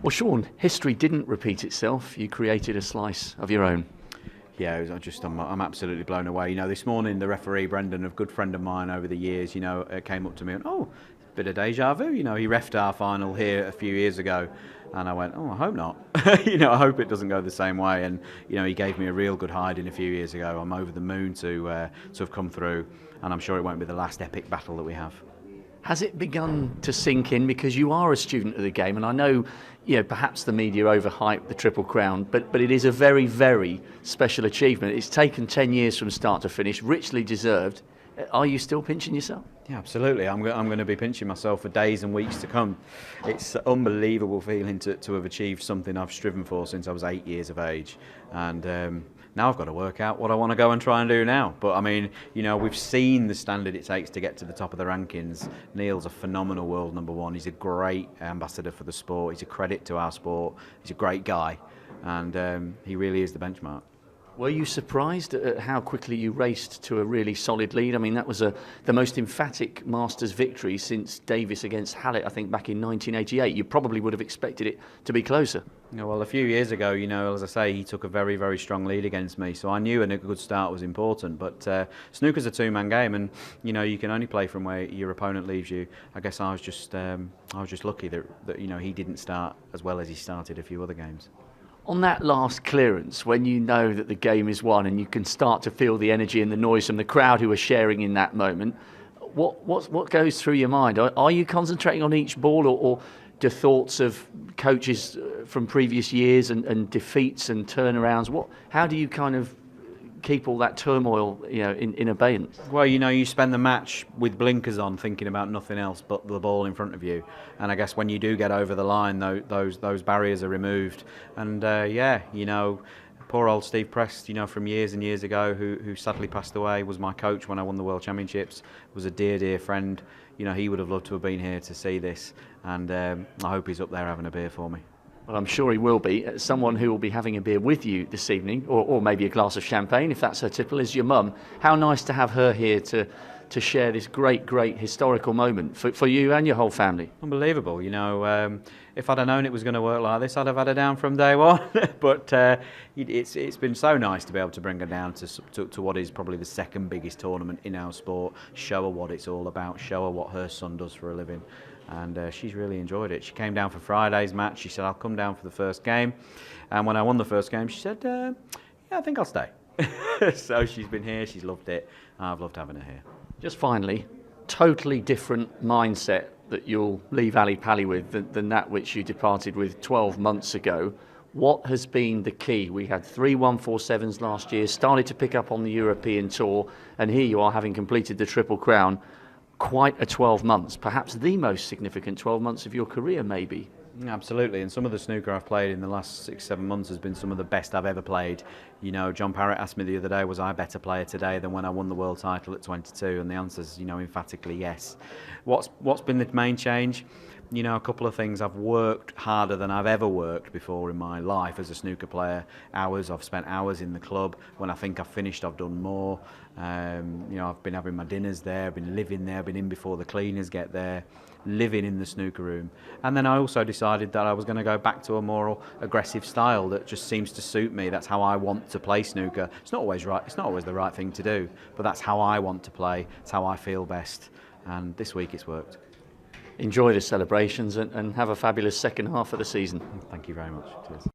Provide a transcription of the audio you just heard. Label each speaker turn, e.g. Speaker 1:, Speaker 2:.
Speaker 1: Well, Shaun, history didn't repeat itself. You created a slice of your own.
Speaker 2: Yeah, I'm absolutely blown away. This morning the referee Brendan, a good friend of mine over the years, came up to me and bit of deja vu. He refed our final here a few years ago, and I went, I hope not. I hope it doesn't go the same way. And he gave me a real good hiding a few years ago. I'm over the moon to have come through, and I'm sure it won't be the last epic battle that we have.
Speaker 1: Has it begun to sink in, because you are a student of the game, and I know, perhaps the media overhyped the Triple Crown, but it is a very, very special achievement. It's taken 10 years from start to finish, richly deserved. Are you still pinching yourself?
Speaker 2: Yeah, absolutely. I'm going to be pinching myself for days and weeks to come. It's an unbelievable feeling to have achieved something I've striven for since I was 8 years of age, and now I've got to work out what I want to go and try and do now. But I mean, we've seen the standard it takes to get to the top of the rankings. Neil's a phenomenal world number one. He's a great ambassador for the sport. He's a credit to our sport. He's a great guy, and he really is the benchmark.
Speaker 1: Were you surprised at how quickly you raced to a really solid lead? I mean, that was the most emphatic Masters victory since Davis against Hallett, I think, back in 1988. You probably would have expected it to be closer.
Speaker 2: Well, a few years ago, as I say, he took a very, very strong lead against me, so I knew a good start was important. But snooker's a two-man game, and you can only play from where your opponent leaves you. I guess I was just lucky that he didn't start as well as he started a few other games.
Speaker 1: On that last clearance, when you know that the game is won and you can start to feel the energy and the noise from the crowd who are sharing in that moment, what goes through your mind? Are you concentrating on each ball, or do thoughts of coaches from previous years and defeats and turnarounds? How do you kind of keep all that turmoil, in abeyance?
Speaker 2: Well, you spend the match with blinkers on, thinking about nothing else but the ball in front of you. And I guess when you do get over the line, those barriers are removed. And poor old Steve Prest, from years and years ago, who sadly passed away, was my coach when I won the World Championships. Was a dear, dear friend. He would have loved to have been here to see this, and I hope he's up there having a beer for me.
Speaker 1: Well, I'm sure he will be. Someone who will be having a beer with you this evening, or maybe a glass of champagne, if that's her tipple, is your mum. How nice to have her here to share this great, great historical moment for you and your whole family.
Speaker 2: Unbelievable. If I'd have known it was going to work like this, I'd have had her down from day one. But it's been so nice to be able to bring her down to what is probably the second biggest tournament in our sport, show her what it's all about, show her what her son does for a living. And she's really enjoyed it. She came down for Friday's match. She said, I'll come down for the first game. And when I won the first game, she said, yeah, I think I'll stay. So she's been here, she's loved it. I've loved having her here.
Speaker 1: Just finally, totally different mindset that you'll leave Ali Pali with than that which you departed with 12 months ago. What has been the key? We had 3 147s last year, started to pick up on the European tour, and here you are, having completed the Triple Crown. Quite a 12 months, perhaps the most significant 12 months of your career, maybe.
Speaker 2: Absolutely, and some of the snooker I've played in the last 6-7 months has been some of the best I've ever played. John Parrott asked me the other day, was I a better player today than when I won the world title at 22? And the answer is, emphatically yes. What's been the main change? A couple of things. I've worked harder than I've ever worked before in my life as a snooker player. I've spent hours in the club. When I think I've finished, I've done more. I've been having my dinners there, I've been living there, I've been in before the cleaners get there, living in the snooker room. And then I also decided that I was going to go back to a more aggressive style that just seems to suit me. That's how I want to play snooker. It's not always right, it's not always the right thing to do, but that's how I want to play. It's how I feel best. And this week it's worked.
Speaker 1: Enjoy the celebrations and have a fabulous second half of the season.
Speaker 2: Thank you very much. Cheers.